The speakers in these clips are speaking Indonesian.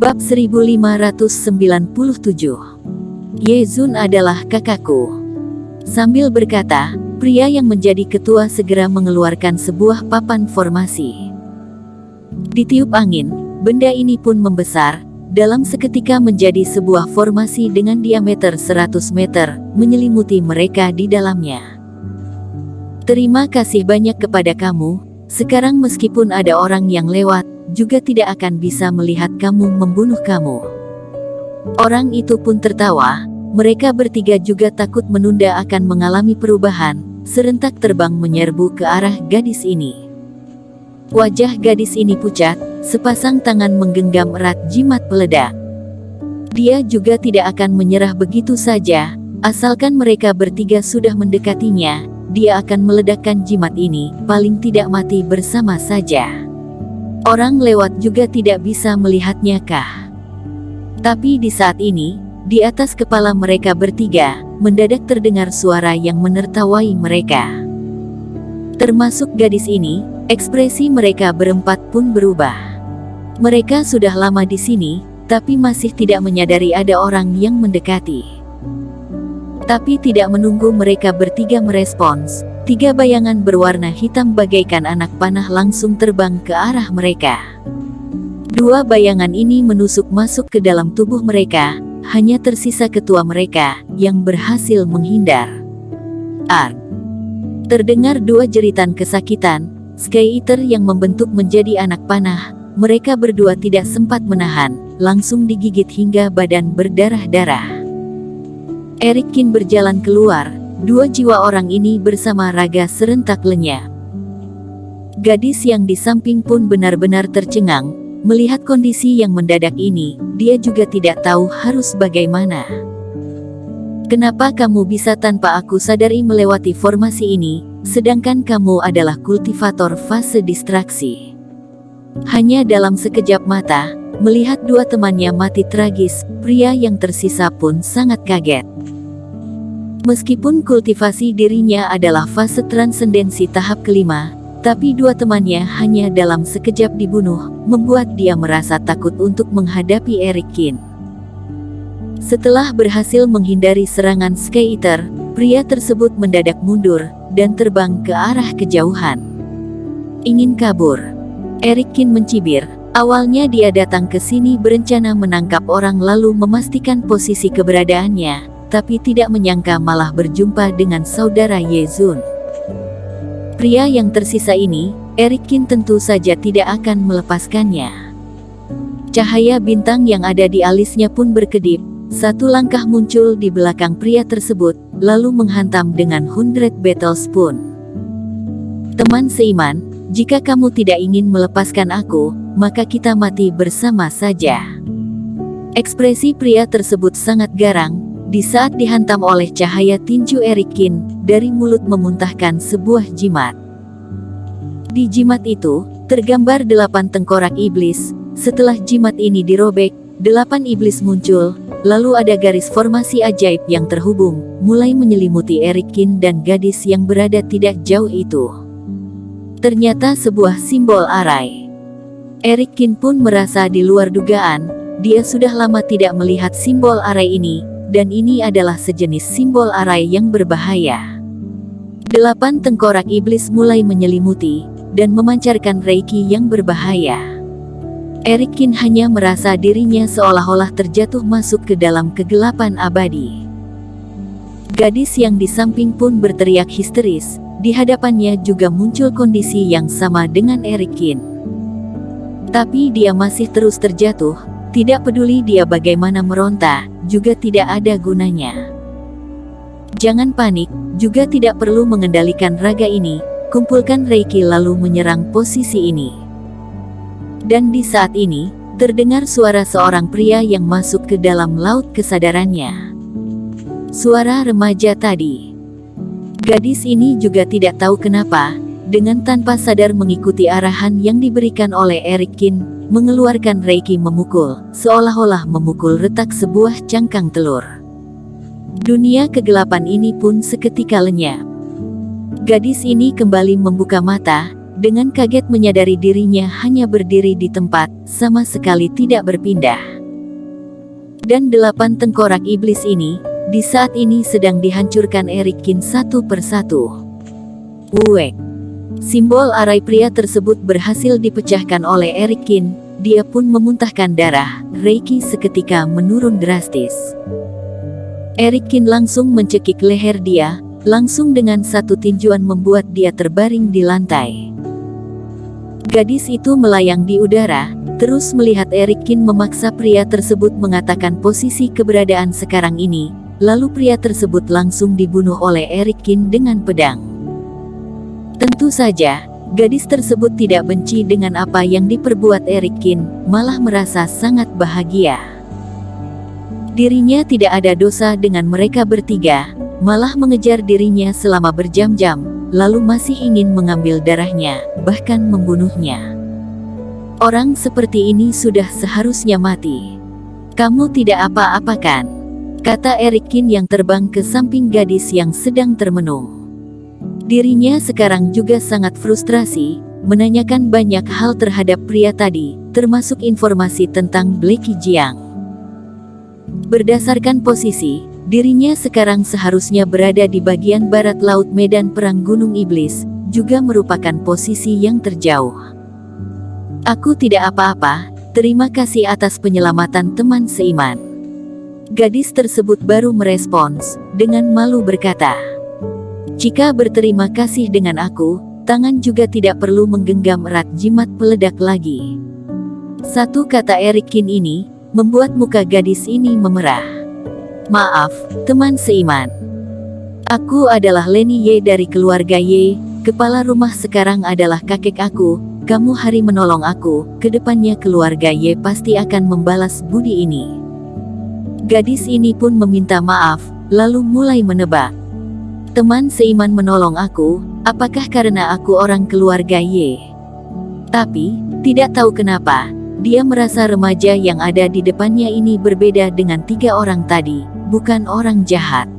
Bab 1597. Ye Zun adalah kakakku. Sambil berkata, pria yang menjadi ketua segera mengeluarkan sebuah papan formasi. Ditiup angin, benda ini pun membesar, dalam seketika menjadi sebuah formasi dengan diameter 100 meter, menyelimuti mereka di dalamnya. Terima kasih banyak kepada kamu, sekarang meskipun ada orang yang lewat, juga tidak akan bisa melihat kamu membunuh kamu. Orang itu pun tertawa, mereka bertiga juga takut menunda akan mengalami perubahan, serentak terbang menyerbu ke arah gadis ini. Wajah gadis ini pucat, sepasang tangan menggenggam erat jimat peledak. Dia juga tidak akan menyerah begitu saja, asalkan mereka bertiga sudah mendekatinya, dia akan meledakkan jimat ini, paling tidak mati bersama saja. Orang lewat juga tidak bisa melihatnya kah? Tapi di saat ini, di atas kepala mereka bertiga, mendadak terdengar suara yang menertawai mereka. Termasuk gadis ini, ekspresi mereka berempat pun berubah. Mereka sudah lama di sini, tapi masih tidak menyadari ada orang yang mendekati. Tapi tidak menunggu mereka bertiga merespons, 3 bayangan berwarna hitam bagaikan anak panah langsung terbang ke arah mereka. 2 bayangan ini menusuk masuk ke dalam tubuh mereka, hanya tersisa ketua mereka, yang berhasil menghindar. Arg! Terdengar 2 jeritan kesakitan, Sky Eater yang membentuk menjadi anak panah, mereka berdua tidak sempat menahan, langsung digigit hingga badan berdarah-darah. Eric Kin berjalan keluar, 2 jiwa orang ini bersama raga serentak lenyap. Gadis yang di samping pun benar-benar tercengang, melihat kondisi yang mendadak ini, dia juga tidak tahu harus bagaimana. Kenapa kamu bisa tanpa aku sadari melewati formasi ini, sedangkan kamu adalah kultivator fase distraksi? Hanya dalam sekejap mata, melihat 2 temannya mati tragis, pria yang tersisa pun sangat kaget. Meskipun kultivasi dirinya adalah fase transendensi tahap kelima, tapi 2 temannya hanya dalam sekejap dibunuh, membuat dia merasa takut untuk menghadapi Eric Kin. Setelah berhasil menghindari serangan Sky Eater, pria tersebut mendadak mundur, dan terbang ke arah kejauhan. Ingin kabur. Eric Kin mencibir, awalnya dia datang ke sini berencana menangkap orang lalu memastikan posisi keberadaannya, tapi tidak menyangka malah berjumpa dengan saudara Ye Zun. Pria yang tersisa ini, Eric Kin tentu saja tidak akan melepaskannya. Cahaya bintang yang ada di alisnya pun berkedip, 1 langkah muncul di belakang pria tersebut, lalu menghantam dengan 100 battle spoon. Teman seiman, jika kamu tidak ingin melepaskan aku, maka kita mati bersama saja. Ekspresi pria tersebut sangat garang, di saat dihantam oleh cahaya tinju Eric Kin, dari mulut memuntahkan sebuah jimat. Di jimat itu, tergambar 8 tengkorak iblis. Setelah jimat ini dirobek, 8 iblis muncul, lalu ada garis formasi ajaib yang terhubung, mulai menyelimuti Eric Kin dan gadis yang berada tidak jauh itu. Ternyata sebuah simbol arai. Eric Kin pun merasa di luar dugaan, dia sudah lama tidak melihat simbol arai ini, dan ini adalah sejenis simbol arai yang berbahaya. 8 tengkorak iblis mulai menyelimuti, dan memancarkan reiki yang berbahaya. Eric Kin hanya merasa dirinya seolah-olah terjatuh masuk ke dalam kegelapan abadi. Gadis yang di samping pun berteriak histeris, di hadapannya juga muncul kondisi yang sama dengan Eric Kin. Tapi dia masih terus terjatuh, tidak peduli dia bagaimana meronta, juga tidak ada gunanya. Jangan panik, juga tidak perlu mengendalikan raga ini, kumpulkan reiki lalu menyerang posisi ini. Dan di saat ini, terdengar suara seorang pria yang masuk ke dalam laut kesadarannya. Suara remaja tadi. Gadis ini juga tidak tahu kenapa, dengan tanpa sadar mengikuti arahan yang diberikan oleh Eric Kin, mengeluarkan reiki memukul, seolah-olah memukul retak sebuah cangkang telur. Dunia kegelapan ini pun seketika lenyap. Gadis ini kembali membuka mata, dengan kaget menyadari dirinya hanya berdiri di tempat, sama sekali tidak berpindah. Dan 8 tengkorak iblis ini, di saat ini sedang dihancurkan Eric Kin satu persatu. Uek. Simbol arai pria tersebut berhasil dipecahkan oleh Eric Kin, dia pun memuntahkan darah, Reiki seketika menurun drastis. Eric Kin langsung mencekik leher dia, langsung dengan satu tinjuan membuat dia terbaring di lantai. Gadis itu melayang di udara, terus melihat Eric Kin memaksa pria tersebut mengatakan posisi keberadaan sekarang ini, lalu pria tersebut langsung dibunuh oleh Eric Kin dengan pedang. Tentu saja, gadis tersebut tidak benci dengan apa yang diperbuat Eric Kin, malah merasa sangat bahagia. Dirinya tidak ada dosa dengan mereka bertiga, malah mengejar dirinya selama berjam-jam, lalu masih ingin mengambil darahnya, bahkan membunuhnya. Orang seperti ini sudah seharusnya mati. Kamu tidak apa-apa kan? Kata Eric Kin yang terbang ke samping gadis yang sedang termenung. Dirinya sekarang juga sangat frustrasi, menanyakan banyak hal terhadap pria tadi, termasuk informasi tentang Blacky Jiang. Berdasarkan posisi, dirinya sekarang seharusnya berada di bagian barat laut medan perang Gunung Iblis, juga merupakan posisi yang terjauh. Aku tidak apa-apa, terima kasih atas penyelamatan teman seiman. Gadis tersebut baru merespons, dengan malu berkata, jika berterima kasih dengan aku, tangan juga tidak perlu menggenggam erat jimat peledak lagi. Satu kata Eric Kin ini, membuat muka gadis ini memerah. Maaf, teman seiman. Aku adalah Leni Ye dari keluarga Ye, kepala rumah sekarang adalah kakek aku, kamu hari menolong aku, kedepannya keluarga Ye pasti akan membalas budi ini. Gadis ini pun meminta maaf, lalu mulai menebak. Teman seiman menolong aku, apakah karena aku orang keluarga Ye? Tapi, tidak tahu kenapa, dia merasa remaja yang ada di depannya ini berbeda dengan 3 orang tadi, bukan orang jahat.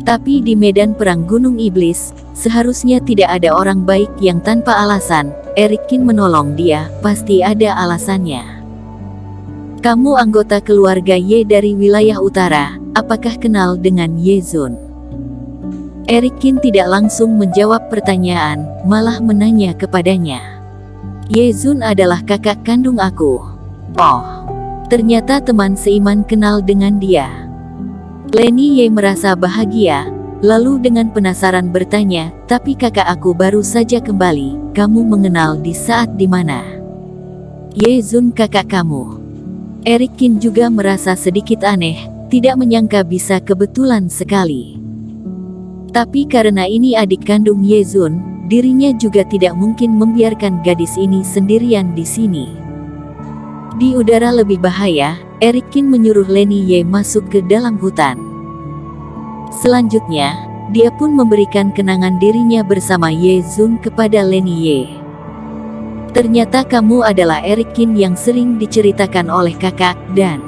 Tapi di medan perang Gunung Iblis, seharusnya tidak ada orang baik yang tanpa alasan. Eric Kin menolong dia, pasti ada alasannya. Kamu anggota keluarga Ye dari wilayah utara, apakah kenal dengan Ye Zun? Eric Kin tidak langsung menjawab pertanyaan, malah menanya kepadanya. Ye Zun adalah kakak kandung aku. Oh, ternyata teman seiman kenal dengan dia. Leni Ye merasa bahagia, lalu dengan penasaran bertanya, tapi kakak aku baru saja kembali, kamu mengenal di saat di mana? Ye Zun kakak kamu. Eric Kin juga merasa sedikit aneh, tidak menyangka bisa kebetulan sekali. Tapi karena ini adik kandung Ye Zun, dirinya juga tidak mungkin membiarkan gadis ini sendirian di sini. Di udara lebih bahaya, Eric Kin menyuruh Leni Ye masuk ke dalam hutan. Selanjutnya, dia pun memberikan kenangan dirinya bersama Ye Zun kepada Leni Ye. Ternyata kamu adalah Eric Kin yang sering diceritakan oleh kakak, dan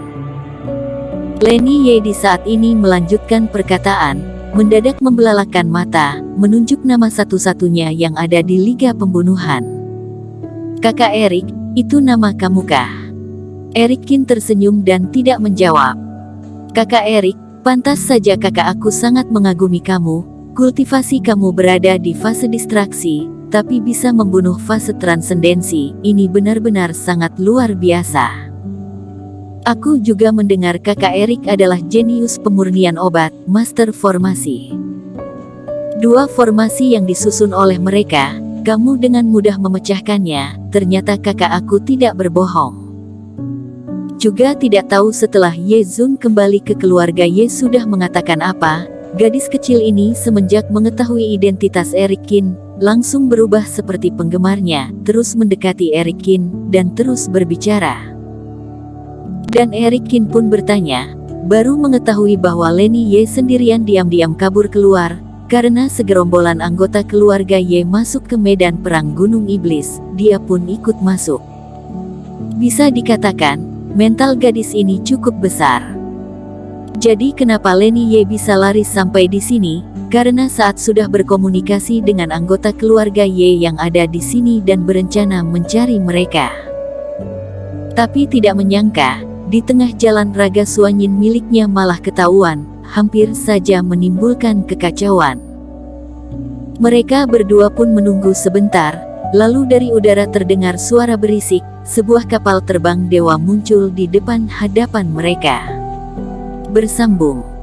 Leni Ye di saat ini melanjutkan perkataan, mendadak membelalakan mata, menunjuk nama satu-satunya yang ada di Liga Pembunuhan. Kakak Eric, itu nama kamu kah? Eric Kin tersenyum dan tidak menjawab. Kakak Eric, pantas saja kakak aku sangat mengagumi kamu, kultivasi kamu berada di fase distraksi, tapi bisa membunuh fase transendensi, ini benar-benar sangat luar biasa. Aku juga mendengar kakak Eric adalah jenius pemurnian obat, master formasi. 2 formasi yang disusun oleh mereka, kamu dengan mudah memecahkannya, ternyata kakak aku tidak berbohong. Juga tidak tahu setelah Ye Zun kembali ke keluarga Ye sudah mengatakan apa, gadis kecil ini semenjak mengetahui identitas Eric Kin, langsung berubah seperti penggemarnya, terus mendekati Eric Kin, dan terus berbicara. Dan Eric Kin pun bertanya, baru mengetahui bahwa Leni Ye sendirian diam-diam kabur keluar, karena segerombolan anggota keluarga Ye masuk ke medan perang Gunung Iblis, dia pun ikut masuk. Bisa dikatakan, mental gadis ini cukup besar. Jadi kenapa Leni Ye bisa lari sampai di sini? Karena saat sudah berkomunikasi dengan anggota keluarga Ye yang ada di sini dan berencana mencari mereka. Tapi tidak menyangka, Di tengah jalan Raga Suanyin miliknya malah ketahuan, hampir saja menimbulkan kekacauan. Mereka berdua pun menunggu sebentar, lalu dari udara terdengar suara berisik, sebuah kapal terbang dewa muncul di depan hadapan mereka. Bersambung.